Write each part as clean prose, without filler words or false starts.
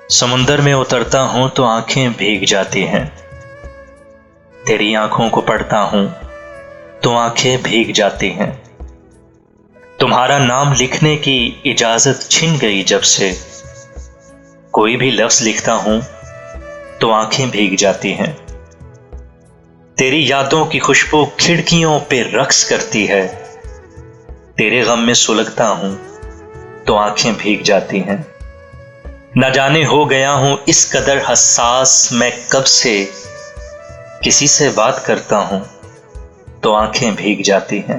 समुंदर में उतरता हूं तो आंखें भीग जाती हैं। तेरी आंखों को पढ़ता हूं तो आंखें भीग जाती हैं। तुम्हारा नाम लिखने की इजाजत छिन गई जब से। कोई भी लफ्ज लिखता हूं तो आंखें भीग जाती हैं। तेरी यादों की खुशबू खिड़कियों पे रक्स करती है। तेरे गम में सुलगता हूं तो आंखें भीग जाती हैं। न जाने हो गया हूं इस कदर हसास मैं कब से। किसी से बात करता हूं तो आंखें भीग जाती हैं।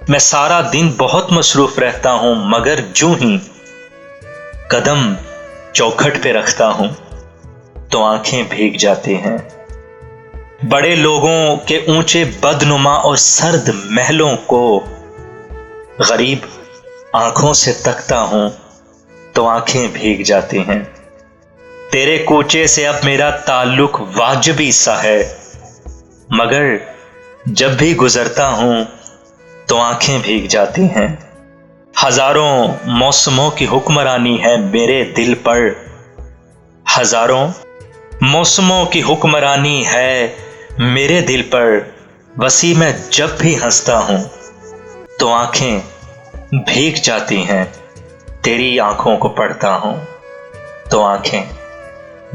मैं सारा दिन बहुत मसरूफ रहता हूं मगर जूं ही कदम चौखट पे रखता हूं तो आंखें भीग जाती हैं। बड़े लोगों के ऊंचे बदनुमा और सर्द महलों को गरीब आंखों से तकता हूं तो आंखें भीग जाती हैं। तेरे कूचे से अब मेरा ताल्लुक वाजिबी सा है मगर जब भी गुजरता हूं तो आंखें भीग जाती हैं। हजारों मौसमों की हुक्मरानी है मेरे दिल पर। हजारों मौसमों की हुक्मरानी है मेरे दिल पर। वसी मैं जब भी हंसता हूं तो आंखें भीग जाती हैं। तेरी आंखों को पढ़ता हूं तो आंखें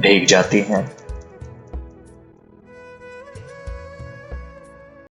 भीग जाती हैं।